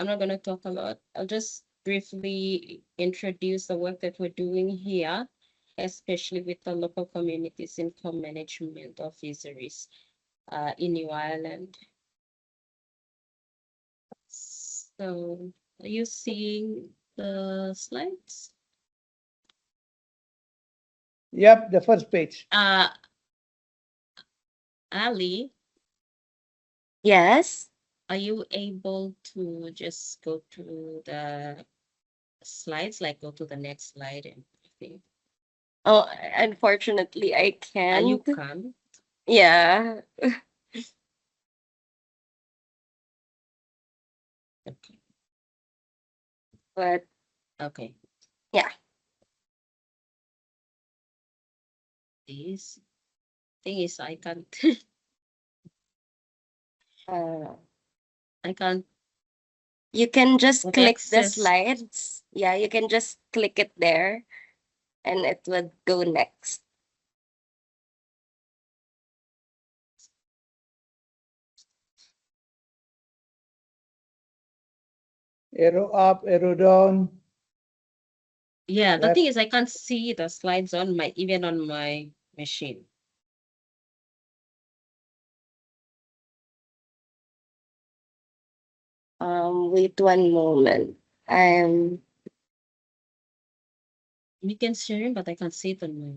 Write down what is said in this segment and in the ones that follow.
I'm not going to talk a lot. I'll just briefly introduce the work that we're doing here, especially with the local communities in co-management of fisheries in New Ireland. So, are you seeing the slides? Yep, the first page. Ali, Yes. are you able to just go to the slides, like go to the next slide and everything? Oh, unfortunately, I You can't. can't? Yeah. Okay. But Okay. yeah. This thing is I can't Uh, I can't you can just With click the access. slides. Yeah, you can just click it there and it would go next. Arrow up, arrow down. Yeah, the Left. thing is I can't see the slides on my even on my machine. Wait one moment. We can share it, but I can't see it on my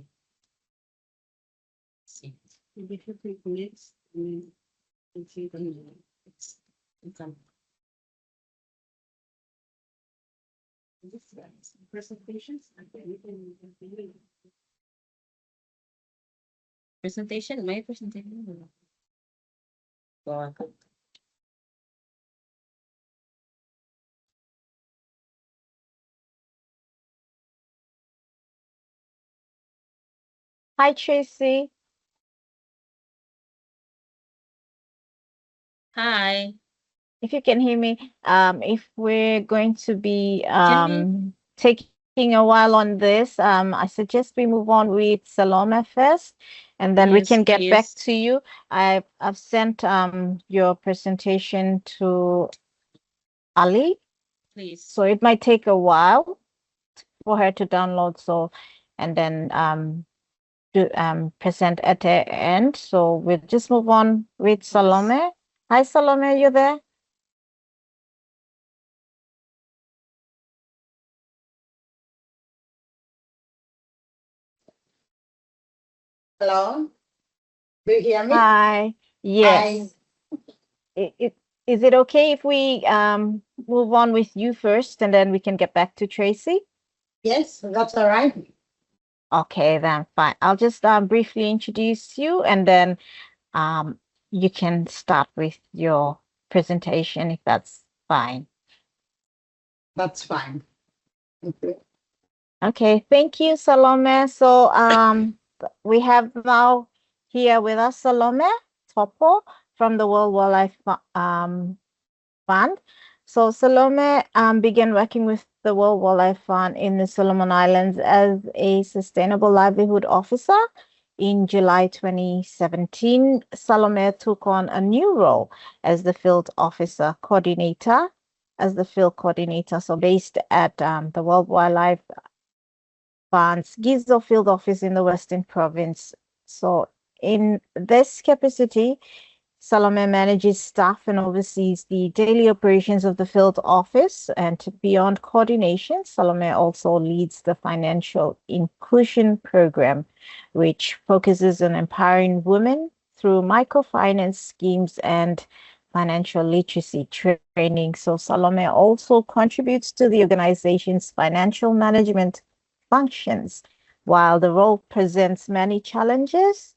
see. Maybe if you click next, you can see it on my you can. Presentations. Presentation, my presentation. Go on. Hi, Tracy. Hi. If you can hear me, if we're going to be taking a while on this, I suggest we move on with Salome first, and then we Yes, can get back please. to you. I've sent your presentation to Ali, Please. so it might take a while for her to download. So, and then to present at the end. So we'll just move on with Salome. Hi, Salome, are you there? Hello, do you hear me? Hi. Yes. Is it okay if we move on with you first and then we can get back to Tracy? Yes, that's all right. Okay, then fine. I'll just briefly introduce you and then you can start with your presentation if that's fine. That's fine. Okay. Okay, thank you, Salome. So we have now here with us Salome Topo from the World Wildlife Fund. So Salome began working with the World Wildlife Fund in the Solomon Islands as a sustainable livelihood officer. In July 2017, Salome took on a new role as the field officer coordinator, so based at the World Wildlife Fund's Gizo field office in the Western Province. So in this capacity, Salome manages staff and oversees the daily operations of the field office. And beyond coordination, Salome also leads the Financial Inclusion Program, which focuses on empowering women through microfinance schemes and financial literacy training. So Salome also contributes to the organization's financial management functions. While the role presents many challenges,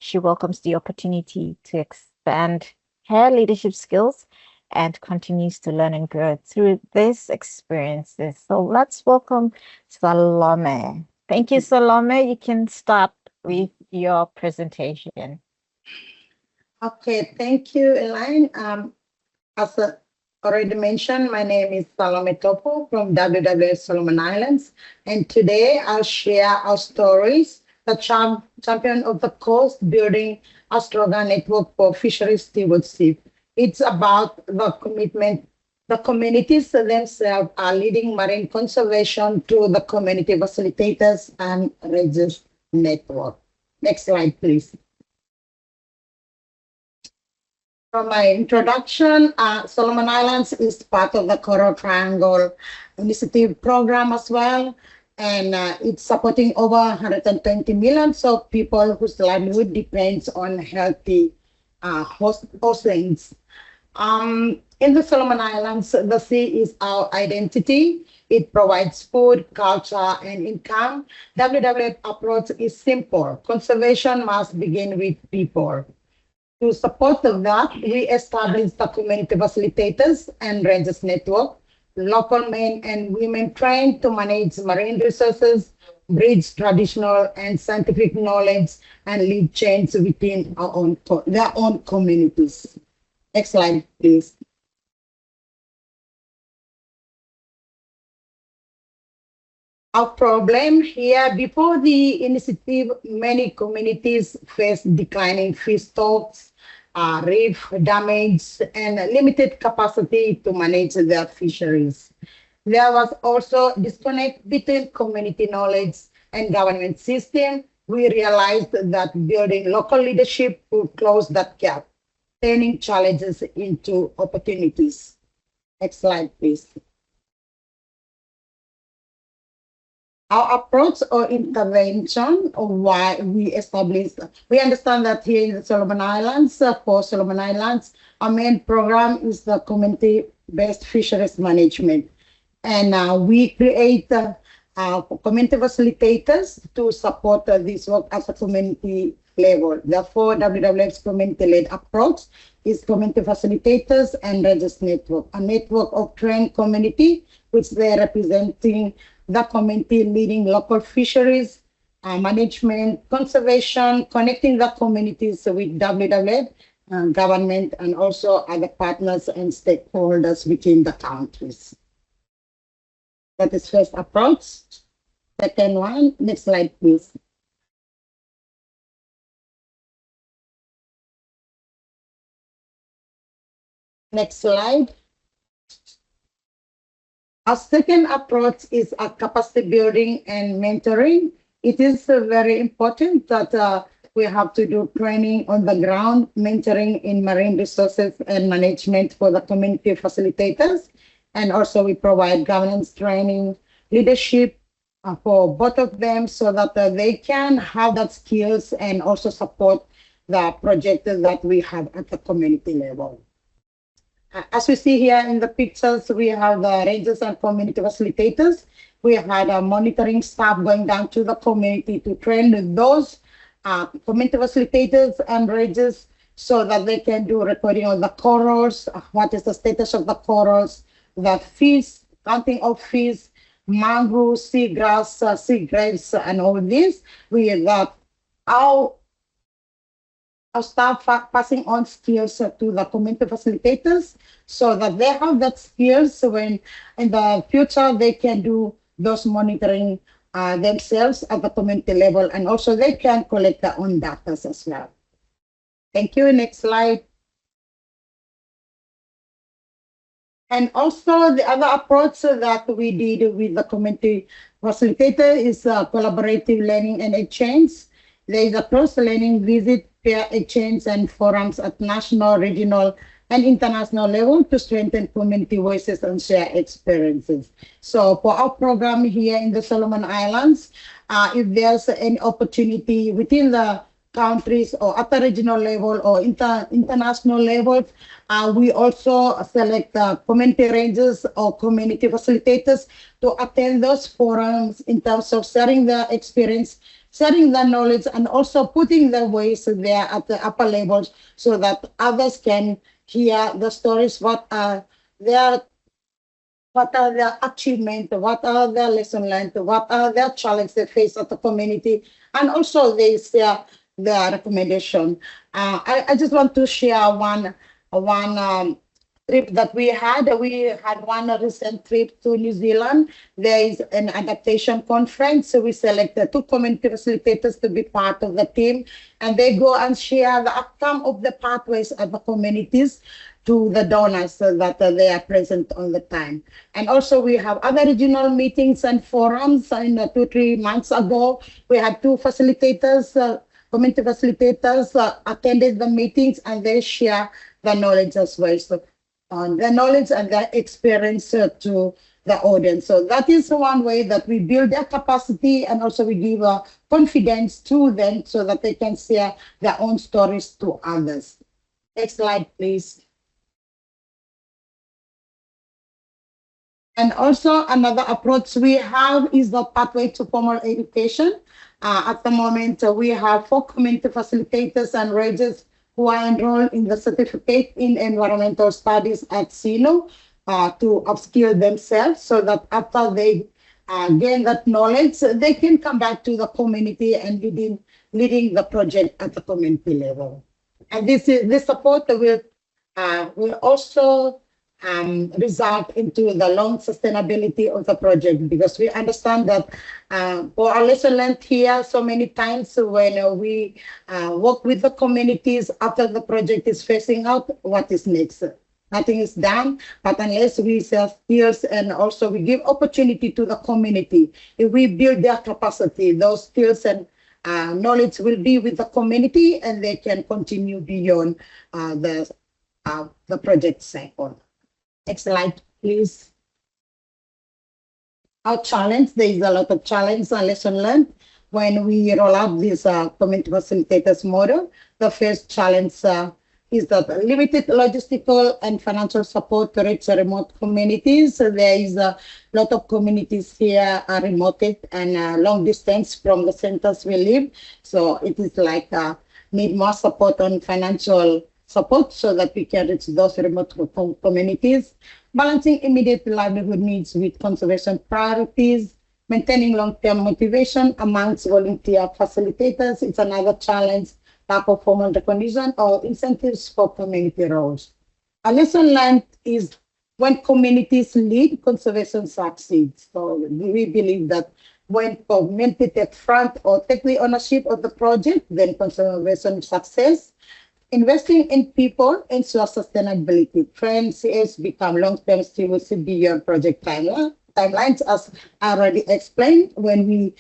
she welcomes the opportunity to expand her leadership skills and continues to learn and grow through these experiences. So let's welcome Salome. Thank you, Salome. You can start with your presentation. Okay, thank you, Elaine. As already mentioned, my name is Salome Topo from WWF Solomon Islands, and today I'll share our stories, the champion of the coast, building a stronger network for fisheries stewardship. It's about the commitment The communities themselves are leading marine conservation through the community facilitators and rangers network. Next slide, please. From my introduction, Solomon Islands is part of the Coral Triangle Initiative Program as well, and it's supporting over 120 million so people whose livelihood depends on healthy holdings. In the Solomon Islands, the sea is our identity. It provides food, culture, and income. WWF approach is simple. Conservation must begin with people. To support that, we established the community facilitators and rangers network, local men and women trained to manage marine resources, bridge traditional and scientific knowledge, and lead chains within their own communities. Next slide, please. Our problem here, before the initiative, many communities face declining fish stocks, reef damage, and limited capacity to manage their fisheries. There was also disconnect between community knowledge and government system. We realized that building local leadership would close that gap, turning challenges into opportunities. Next slide, please. Our approach or intervention, or why we established, we understand that here in the Solomon Islands, for Solomon Islands, our main program is the community-based fisheries management. And we create community facilitators to support this work at a community level. Therefore, WWF's community-led approach is community facilitators and rangers network, a network of trained community, which they are representing the community leading local fisheries, management, conservation, connecting the communities with WWF, government, and also other partners and stakeholders within the countries. That is first approach. Second one, next slide, please. Next slide. Our second approach is a capacity building and mentoring. It is very important that we have to do training on the ground, mentoring in marine resources and management for the community facilitators. And also we provide governance training, leadership for both of them so that they can have that skills and also support the project that we have at the community level. As we see here in the pictures, we have the rangers and community facilitators. We had a monitoring staff going down to the community to train those community facilitators and rangers so that they can do recording of the corals, what is the status of the corals, the fish, counting of fish, mangroves, seagrass, sea grapes, and all this. We got our staff passing on skills to the community facilitators so that they have that skills when in the future they can do those monitoring themselves at the community level, and also they can collect their own data as well. Thank you. Next slide. And also the other approach that we did with the community facilitator is collaborative learning and exchange. There is a cross-learning visit, peer exchange, and forums at national, regional, and international level to strengthen community voices and share experiences. So for our program here in the Solomon Islands, if there's any opportunity within the countries or at the regional level or international level, we also select community rangers or community facilitators to attend those forums in terms of sharing their experience, sharing the knowledge, and also putting their voice there at the upper levels so that others can hear the stories, what are their achievements, what are their lessons learned, what are their challenges they face at the community, and also they share their recommendation. I just want to share one trip that we had one recent trip to New Zealand. There is an adaptation conference. So we selected 2 community facilitators to be part of the team, and they go and share the outcome of the pathways of the communities to the donors so that they are present all the time. And also we have other regional meetings and forums. In 2-3 months ago, we had 2 facilitators, community facilitators attended the meetings, and they share the knowledge as well. So the knowledge and the experience to the audience. So that is one way that we build their capacity, and also we give confidence to them so that they can share their own stories to others. Next slide, please. And also another approach we have is the pathway to formal education. At the moment, we have 4 community facilitators and rangers who are enrolled in the certificate in environmental studies at SINO to upskill themselves so that after they gain that knowledge, they can come back to the community and leading the project at the community level. And this support will also result into the long sustainability of the project, because we understand that for our lesson learned here, so many times when we work with the communities after the project is phasing out, what is next? Nothing is done, but unless we sell skills and also we give opportunity to the community, if we build their capacity, those skills and knowledge will be with the community, and they can continue beyond the project cycle. Next slide, please. Our challenge, there is a lot of challenge and lesson learned when we roll out this community facilitators model. The first challenge is that limited logistical and financial support to reach remote communities. So there is a lot of communities here are remote and long distance from the centers we live. So it is like need more support on financial support so that we can reach those remote communities. Balancing immediate livelihood needs with conservation priorities, maintaining long-term motivation amongst volunteer facilitators. It's another challenge. Lack of formal recognition or incentives for community roles. A lesson learned is when communities lead, conservation succeeds. So we believe that when community take front or take the ownership of the project, then conservation success. Investing in people ensures sustainability. Trends is become long-term stewardship beyond project timelines, as I already explained. When we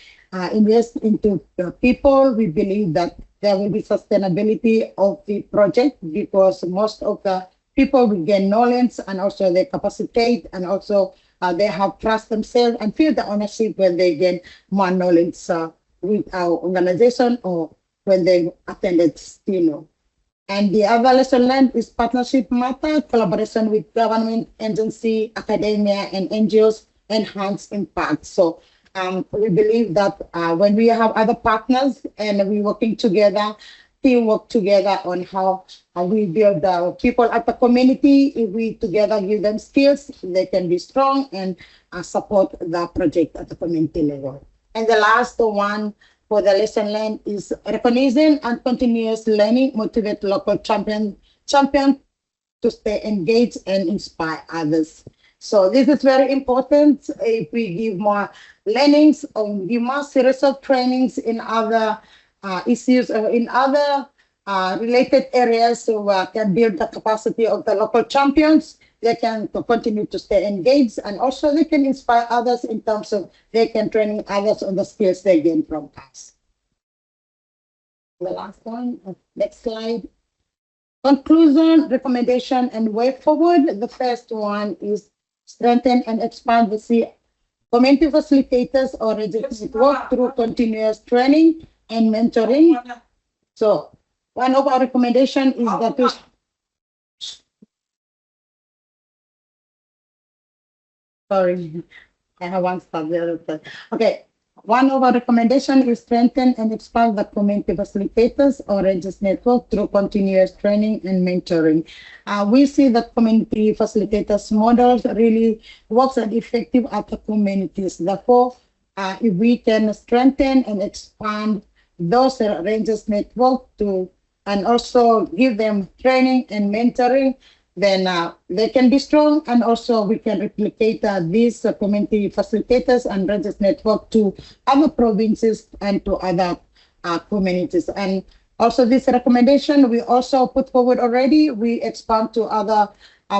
invest into people, we believe that there will be sustainability of the project, because most of the people will gain knowledge and also they capacitate, and also they have trust themselves and feel the ownership when they gain more knowledge with our organization or when they attended STINO. And the other lesson learned is partnership matter, collaboration with government agency, academia, and NGOs enhance impact. So we believe that when we have other partners and we're working together, teamwork together on how we build the people at the community, if we together give them skills, they can be strong and support the project at the community level. And the last one for the lesson learned is recognizing and continuous learning, motivate local champion to stay engaged and inspire others. So this is very important. If we give more learnings or give more series of trainings in other issues or in other related areas, so can build the capacity of the local champions, they can continue to stay engaged, and also they can inspire others in terms of they can training others on the skills they gain from us. The last one, next slide. Conclusion, recommendation, and way forward. The first one is strengthen and expand the community facilitators or registered work through continuous training and mentoring. So one of our recommendations is that we sorry, I have one stop there. Okay. One of our recommendations is strengthen and expand the community facilitators or registered network through continuous training and mentoring. We see that community facilitators models really works and effective at the communities. Therefore, if we can strengthen and expand those registered network to, and also give them training and mentoring, then they can be strong, and also we can replicate these community facilitators and registered network to other provinces and to other communities. And also this recommendation we also put forward already, we expand to other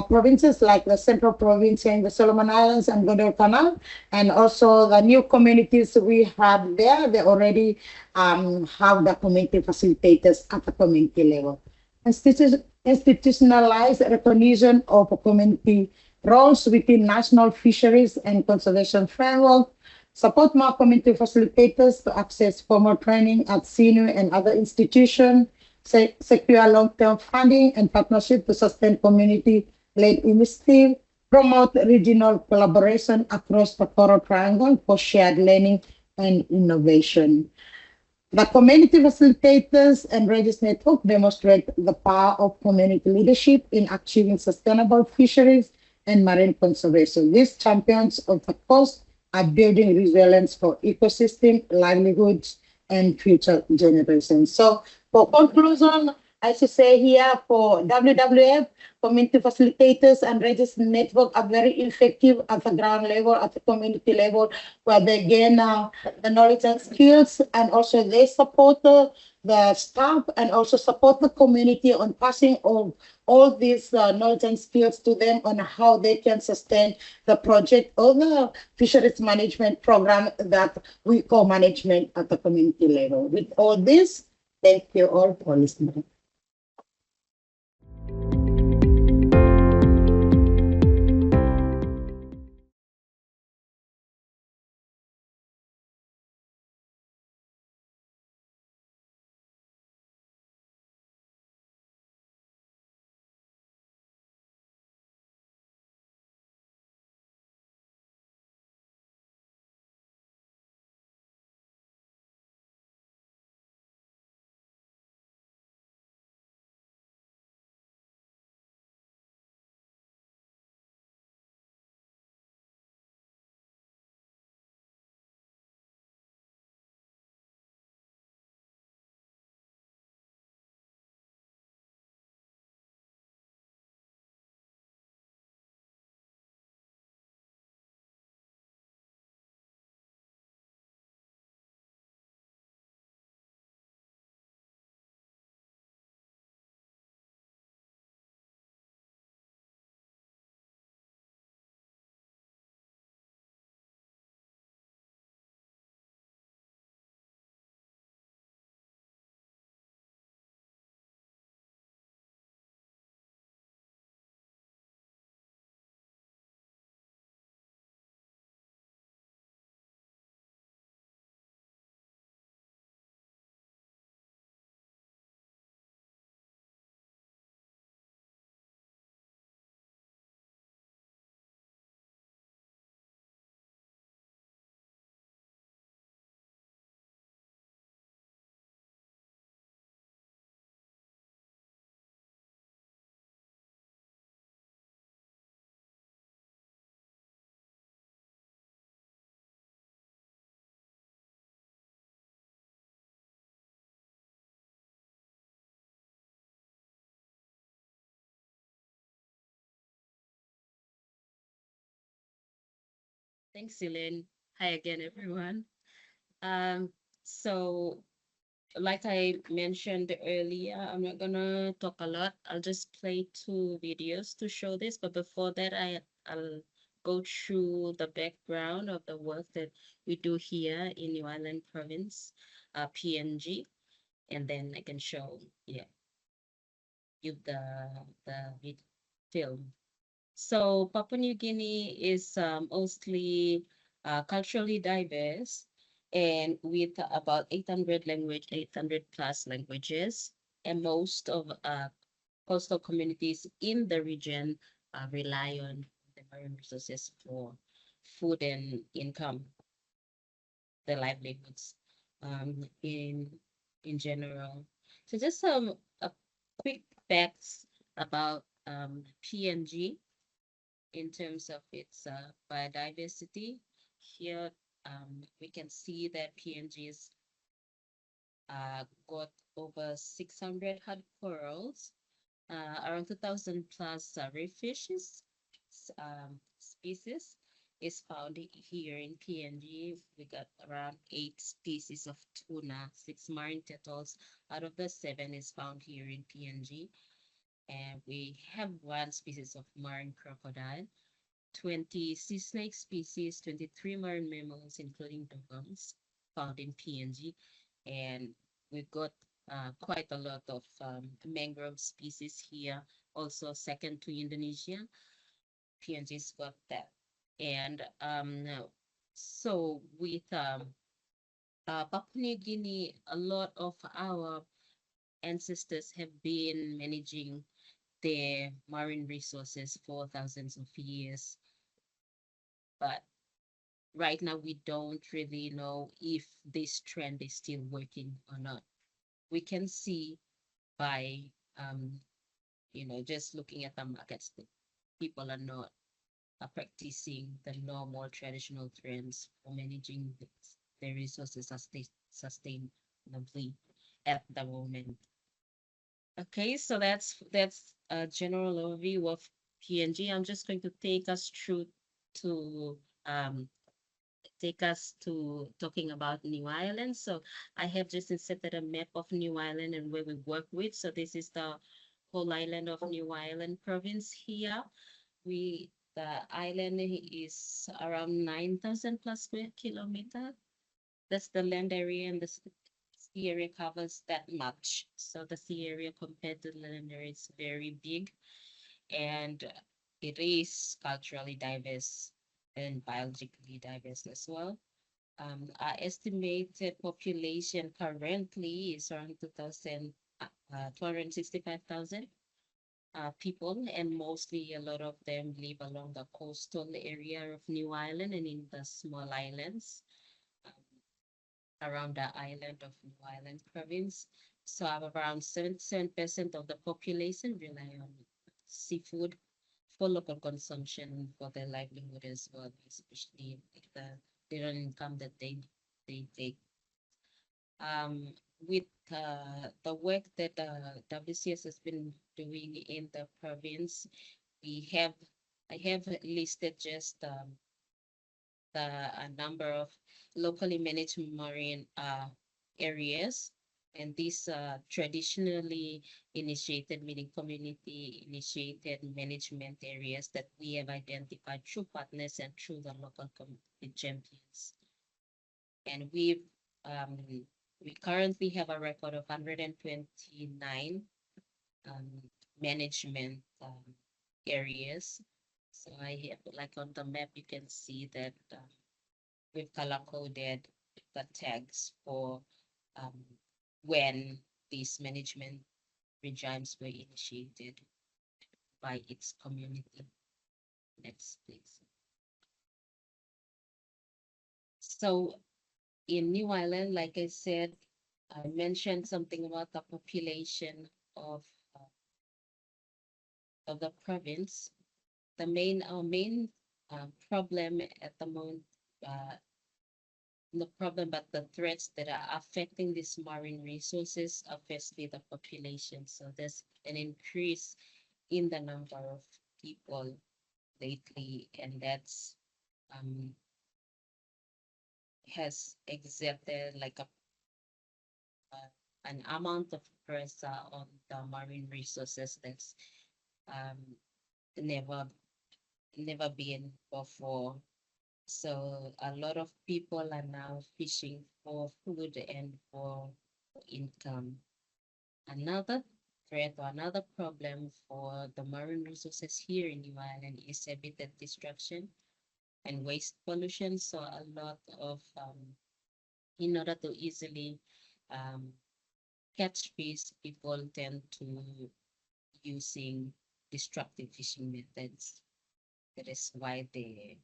provinces like the Central Province and the Solomon Islands and Guadalcanal, and also the new communities we have there, they already have the community facilitators at the community level. Institutionalized recognition of community roles within national fisheries and conservation framework, support more community facilitators to access formal training at senior and other institutions, secure long-term funding and partnership to sustain community-led initiative, promote regional collaboration across the Coral Triangle for shared learning and innovation. The community facilitators and registered network demonstrate the power of community leadership in achieving sustainable fisheries and marine conservation. These champions of the coast are building resilience for ecosystem, livelihoods, and future generations. So for conclusion, I should say here for WWF, community facilitators and registered network are very effective at the ground level, at the community level, where they gain the knowledge and skills, and also they support the staff and also support the community on passing on all these knowledge and skills to them on how they can sustain the project or the fisheries management program that we call management at the community level. With all this, thank you all for listening. Thanks, Elaine. Hi again, everyone. Um, so like I mentioned earlier, I'm not gonna talk a lot. I'll just play two videos to show this. But before that, I'll go through the background of the work that we do here in New Island Province, PNG, and then I can show, yeah, you the film. So Papua New Guinea is mostly culturally diverse and with about 800 plus languages. And most of coastal communities in the region rely on the marine resources for food and income, the livelihoods in general. So just some quick facts about PNG in terms of its biodiversity. Here we can see that PNG's got over 600 hard corals around 2,000 plus reef fishes species is found here in PNG. We got around 8 species of tuna, 6 marine turtles. Out of the 7 is found here in PNG. And we have 1 species of marine crocodile, 20 sea snake species, 23 marine mammals, including dugongs, found in PNG. And we've got quite a lot of mangrove species here, also second to Indonesia. PNG's got that. And so with Papua New Guinea, a lot of our ancestors have been managing their marine resources for thousands of years. But right now, we don't really know if this trend is still working or not. We can see by, just looking at the markets that people are not practicing the normal traditional trends for managing their resources sustainably at the moment. Okay, so that's a general overview of PNG. I'm just going to take us through to talking about New Ireland. So I have just inserted a map of New Ireland and where we work with. So this is the whole island of New Ireland province here. The island is around 9,000 plus square kilometer. That's the land area, and the sea area covers that much. So the sea area compared to the land area is very big, and it is culturally diverse and biologically diverse as well. Our estimated population currently is around 265,000 people, and mostly a lot of them live along the coastal area of New Ireland and in the small islands around the island of New Ireland province. So around 77% of the population rely on seafood for local consumption for their livelihood as well, especially the income that they take. With the work that WCS has been doing in the province, I have listed just a number of locally managed marine areas, and these traditionally initiated, meaning community initiated management areas that we have identified through partners and through the local community champions. And we currently have a record of 129 management areas. So I have, like on the map, you can see that we've color-coded the tags for when these management regimes were initiated by its community. Next, please. So in New Ireland, like I said, I mentioned something about the population of the province. Our main problem at the moment, the problem, but the threats that are affecting these marine resources are firstly the population. So there's an increase in the number of people lately, and that's has exerted like an amount of pressure on the marine resources that's never been before. So a lot of people are now fishing for food and for income. Another threat or another problem for the marine resources here in New Ireland is habitat destruction and waste pollution. So a lot of, in order to easily catch fish, people tend to using destructive fishing methods. That is why they're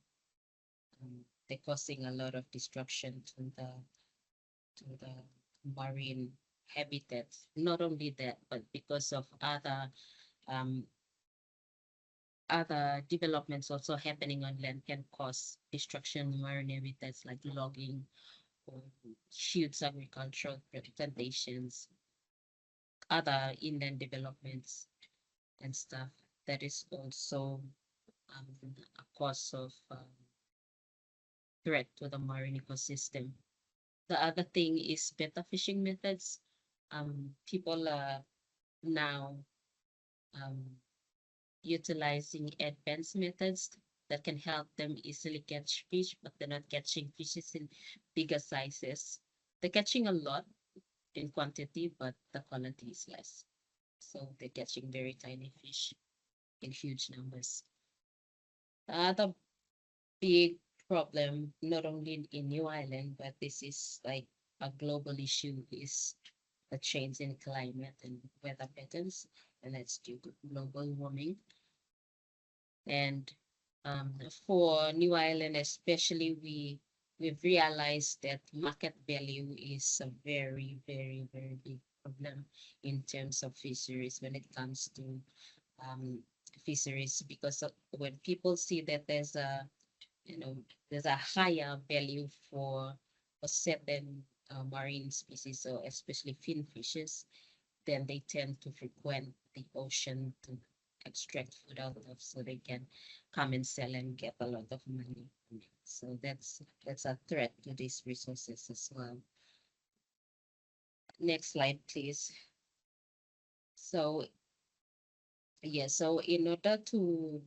causing a lot of destruction to the marine habitats. Not only that, but because of other developments also happening on land can cause destruction of marine habitats like logging or huge agricultural plantations, other inland developments. and stuff. That is also a cause of threat to the marine ecosystem. The other thing is better fishing methods. People are now utilizing advanced methods that can help them easily catch fish, but they're not catching fishes in bigger sizes. They're catching a lot in quantity, but the quality is less. So they're catching very tiny fish in huge numbers. The other big problem, not only in New Ireland, but this is like a global issue, is the change in climate and weather patterns, and that's due to global warming. And for New Ireland, especially, we've realized that market value is a very, very, very big problem in terms of fisheries when it comes to fisheries, because when people see that there's a there's a higher value for certain marine species, so especially fin fishes, then they tend to frequent the ocean to extract food out of, so they can come and sell and get a lot of money. So that's a threat to these resources as well. Next slide, please. So yeah, so in order to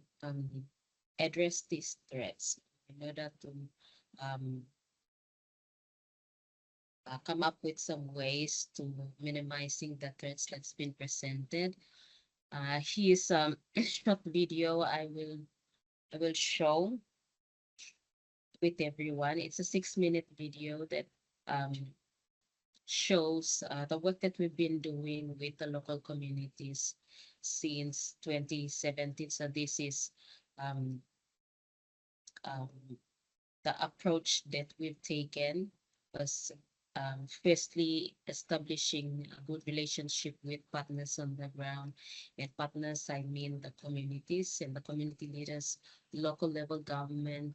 address these threats, in order to come up with some ways to minimizing the threats that's been presented, here's a short video I will show with everyone. It's a 6-minute video that shows the work that we've been doing with the local communities since 2017. So this is um, um, the approach that we've taken was firstly establishing a good relationship with partners on the ground. And partners, I mean the communities and the community leaders, local level government,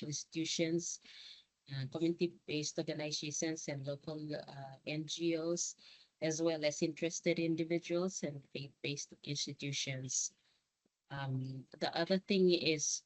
institutions, community-based organizations, and local NGOs, as well as interested individuals and faith-based institutions. The other thing is